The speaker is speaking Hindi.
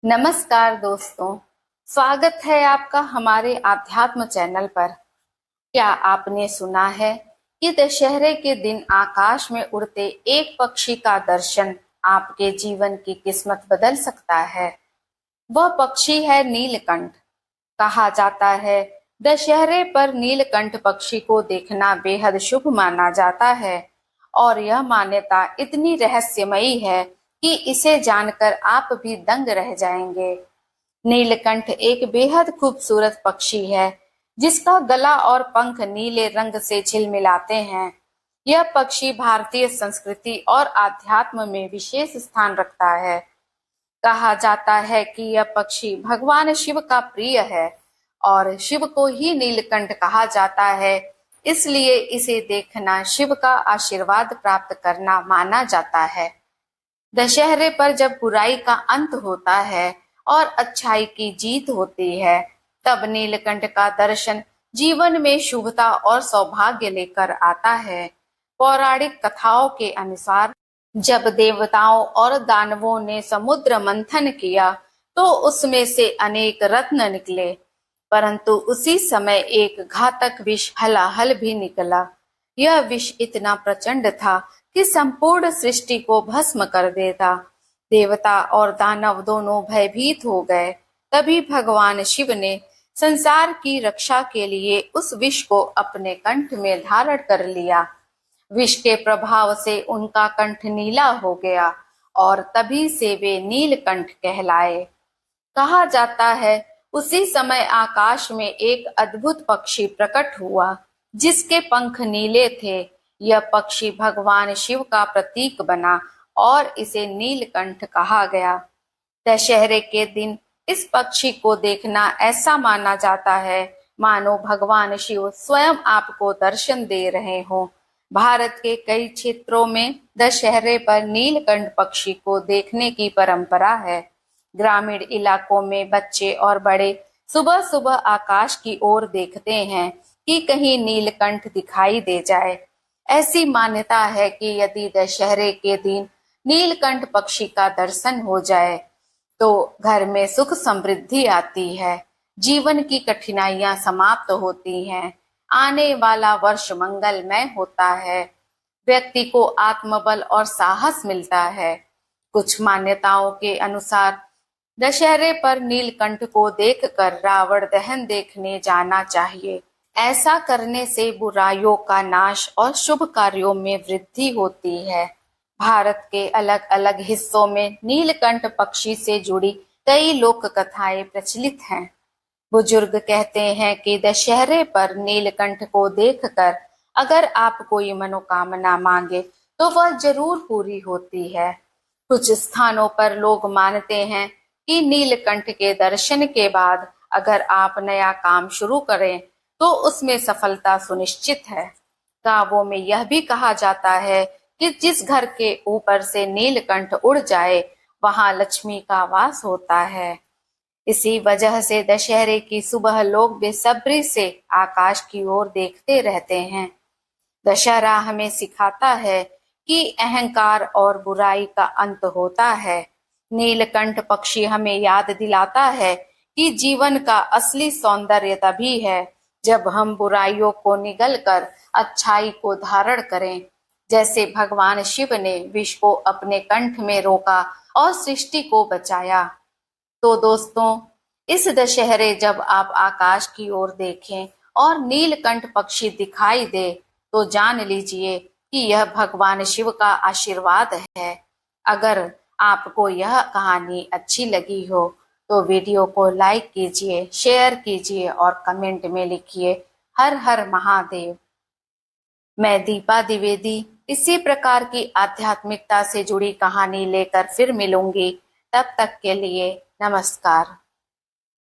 नमस्कार दोस्तों, स्वागत है आपका हमारे आध्यात्म चैनल पर। क्या आपने सुना है कि दशहरे के दिन आकाश में उड़ते एक पक्षी का दर्शन आपके जीवन की किस्मत बदल सकता है। वह पक्षी है नीलकंठ। कहा जाता है दशहरे पर नीलकंठ पक्षी को देखना बेहद शुभ माना जाता है और यह मान्यता इतनी रहस्यमयी है कि इसे जानकर आप भी दंग रह जाएंगे। नीलकंठ एक बेहद खूबसूरत पक्षी है जिसका गला और पंख नीले रंग से झिलमिलाते हैं। यह पक्षी भारतीय संस्कृति और आध्यात्म में विशेष स्थान रखता है। कहा जाता है कि यह पक्षी भगवान शिव का प्रिय है और शिव को ही नीलकंठ कहा जाता है, इसलिए इसे देखना शिव का आशीर्वाद प्राप्त करना माना जाता है। दशहरे पर जब बुराई का अंत होता है और अच्छाई की जीत होती है, तब नीलकंठ का दर्शन जीवन में शुभता और सौभाग्य लेकर आता है। पौराणिक कथाओं के अनुसार जब देवताओं और दानवों ने समुद्र मंथन किया तो उसमें से अनेक रत्न निकले, परंतु उसी समय एक घातक विष हलाहल भी निकला। यह विष इतना प्रचंड था कि संपूर्ण सृष्टि को भस्म कर देता। देवता और दानव दोनों भयभीत हो गए। तभी भगवान शिव ने संसार की रक्षा के लिए उस विष को अपने कंठ में धारण कर लिया। विष के प्रभाव से उनका कंठ नीला हो गया और तभी से वे नीलकंठ कहलाए। कहा जाता है उसी समय आकाश में एक अद्भुत पक्षी प्रकट हुआ जिसके पंख नीले थे। यह पक्षी भगवान शिव का प्रतीक बना और इसे नीलकंठ कहा गया। दशहरे के दिन इस पक्षी को देखना ऐसा माना जाता है मानो भगवान शिव स्वयं आपको दर्शन दे रहे हों। भारत के कई क्षेत्रों में दशहरे पर नीलकंठ पक्षी को देखने की परंपरा है। ग्रामीण इलाकों में बच्चे और बड़े सुबह सुबह आकाश की ओर देखते हैं कि कहीं नीलकंठ दिखाई दे जाए। ऐसी मान्यता है कि यदि दशहरे के दिन नीलकंठ पक्षी का दर्शन हो जाए तो घर में सुख समृद्धि आती है, जीवन की कठिनाइयां समाप्त होती हैं, आने वाला वर्ष मंगलमय होता है, व्यक्ति को आत्मबल और साहस मिलता है। कुछ मान्यताओं के अनुसार दशहरे पर नीलकंठ को देखकर रावण दहन देखने जाना चाहिए। ऐसा करने से बुराइयों का नाश और शुभ कार्यों में वृद्धि होती है। भारत के अलग अलग हिस्सों में नीलकंठ पक्षी से जुड़ी कई लोक कथाएं प्रचलित हैं। बुजुर्ग कहते हैं कि दशहरे पर नीलकंठ को देखकर अगर आप कोई मनोकामना मांगे तो वह जरूर पूरी होती है। कुछ स्थानों पर लोग मानते हैं कि नीलकंठ के दर्शन के बाद अगर आप नया काम शुरू करें तो उसमें सफलता सुनिश्चित है। गांवों में यह भी कहा जाता है कि जिस घर के ऊपर से नीलकंठ उड़ जाए वहां लक्ष्मी का वास होता है। इसी वजह से दशहरे की सुबह लोग बेसब्री से आकाश की ओर देखते रहते हैं। दशहरा हमें सिखाता है कि अहंकार और बुराई का अंत होता है। नीलकंठ पक्षी हमें याद दिलाता है कि जीवन का असली सौंदर्य तभी है जब हम बुराइयों को निगलकर अच्छाई को धारण करें। जैसे भगवान शिव ने विष को अपने कंठ में रोका और सृष्टि को बचाया। तो दोस्तों, इस दशहरे जब आप आकाश की ओर देखें और नीलकंठ पक्षी दिखाई दे तो जान लीजिए कि यह भगवान शिव का आशीर्वाद है। अगर आपको यह कहानी अच्छी लगी हो तो वीडियो को लाइक कीजिए, शेयर कीजिए और कमेंट में लिखिए हर हर महादेव। मैं दीपा द्विवेदी इसी प्रकार की आध्यात्मिकता से जुड़ी कहानी लेकर फिर मिलूंगी। तब तक के लिए नमस्कार।